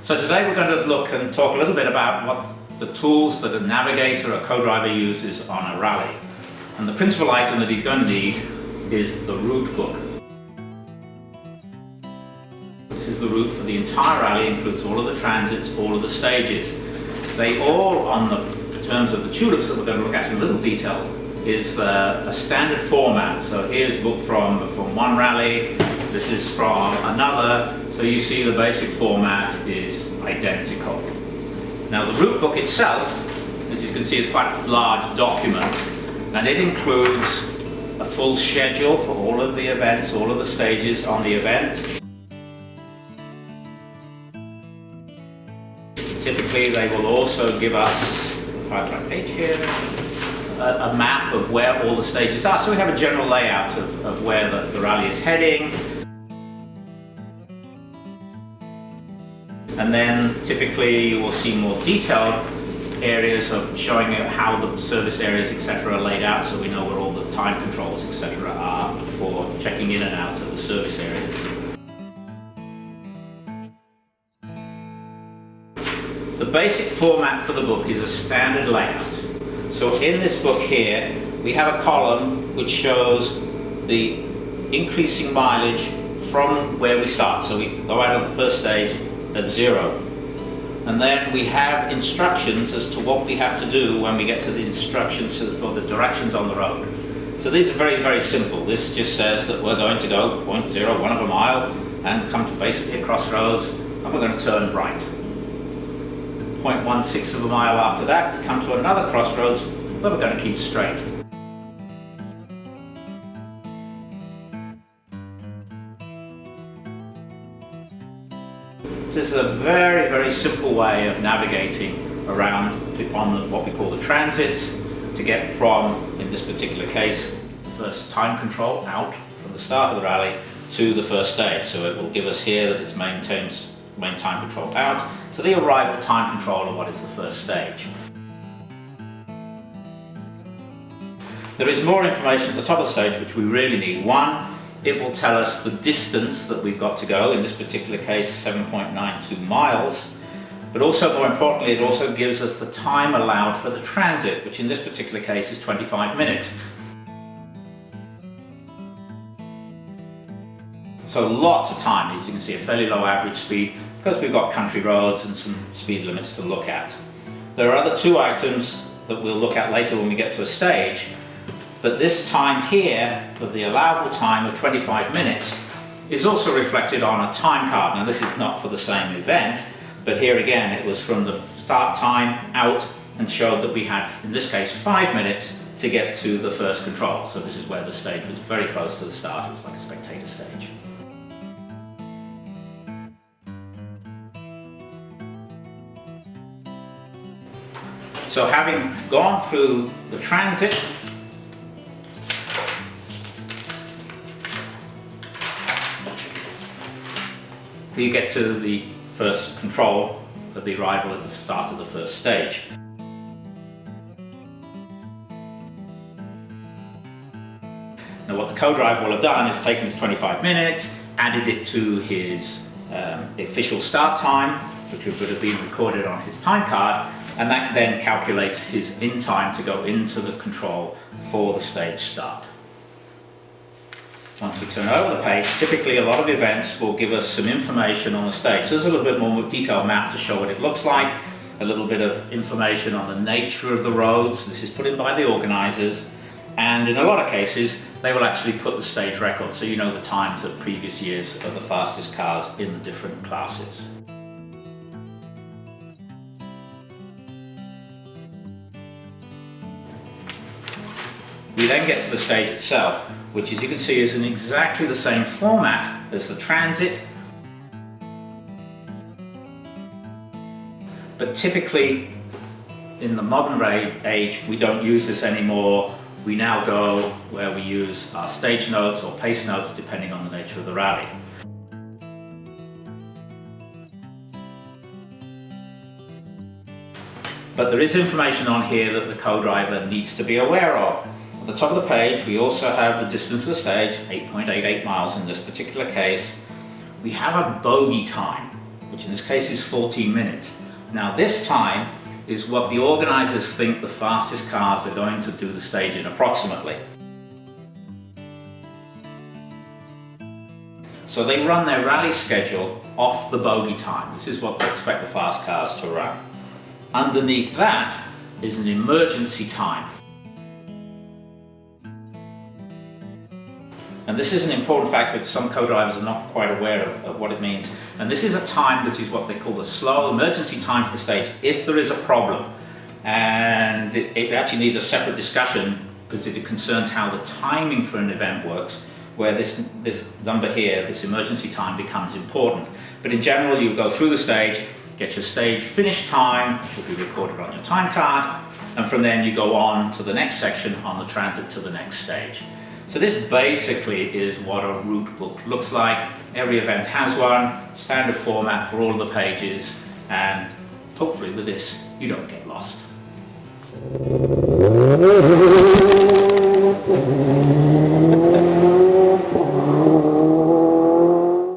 So today we're going to look and talk a little bit about what the tools that a navigator, a co-driver uses on a rally. And the principal item that he's going to need is the route book. This is the route for the entire rally, includes all of the transits, all of the stages. They all, on the terms of the tulips that we're going to look at in a little detail, is a standard format. So here's book from one rally, this is from another, so you see the basic format is identical. Now the route book itself, as you can see, is quite a large document, and it includes a full schedule for all of the events, all of the stages on the event. Typically they will also give us, if I have my page here, a map of where all the stages are, so we have a general layout of where the rally is heading. And then typically you will see more detailed areas of showing you how the service areas, etc. are laid out, so we know where all the time controls, etc. are for checking in and out of the service areas. The basic format for the book is a standard layout. So in this book here, we have a column which shows the increasing mileage from where we start. So we go out on the first stage at 0. And then we have instructions as to what we have to do when we get to the instructions for the directions on the road. So these are very, very simple. This just says that we're going to go 0.01 of a mile and come to basically a crossroads, and we're going to turn right. 0.16 of a mile after that, come to another crossroads where we're going to keep straight. So this is a very, very simple way of navigating around on what we call the transits to get from, in this particular case, the first time control out from the start of the rally to the first stage. So it will give us here that it's main time control out to the arrival time control of what is the first stage. There is more information at the top of the stage which we really need. One, it will tell us the distance that we've got to go, in this particular case 7.92 miles, but also more importantly it also gives us the time allowed for the transit, which in this particular case is 25 minutes. So lots of time. As you can see, a fairly low average speed because we've got country roads and some speed limits to look at. There are other two items that we'll look at later when we get to a stage, but this time here of the allowable time of 25 minutes is also reflected on a time card. Now this is not for the same event, but here again it was from the start time out and showed that we had, in this case, 5 minutes to get to the first control. So this is where the stage was very close to the start. It was like a spectator stage. So having gone through the transit, you get to the first control of the arrival at the start of the first stage. Now what the co-driver will have done is taken his 25 minutes, added it to his official start time, which would have been recorded on his time card, and that then calculates his in time to go into the control for the stage start. Once we turn over the page, typically a lot of events will give us some information on the stage. So there's a little bit more detailed map to show what it looks like, a little bit of information on the nature of the roads. This is put in by the organisers, and in a lot of cases they will actually put the stage record, so you know the times of previous years of the fastest cars in the different classes. We then get to the stage itself, which, as you can see, is in exactly the same format as the transit, but typically in the modern age we don't use this anymore. We now go where we use our stage notes or pace notes depending on the nature of the rally. But there is information on here that the co-driver needs to be aware of. At the top of the page we also have the distance of the stage, 8.88 miles in this particular case. We have a bogey time, which in this case is 14 minutes. Now this time is what the organisers think the fastest cars are going to do the stage in approximately. So they run their rally schedule off the bogey time. This is what they expect the fast cars to run. Underneath that is an emergency time. And this is an important fact, but some co-drivers are not quite aware of what it means. And this is a time which is what they call the slow emergency time for the stage, if there is a problem. And it actually needs a separate discussion because it concerns how the timing for an event works, where this number here, this emergency time, becomes important. But in general, you go through the stage, get your stage finish time, which will be recorded on your time card, and from then you go on to the next section on the transit to the next stage. So this basically is what a route book looks like. Every event has one, standard format for all of the pages, and hopefully with this you don't get lost.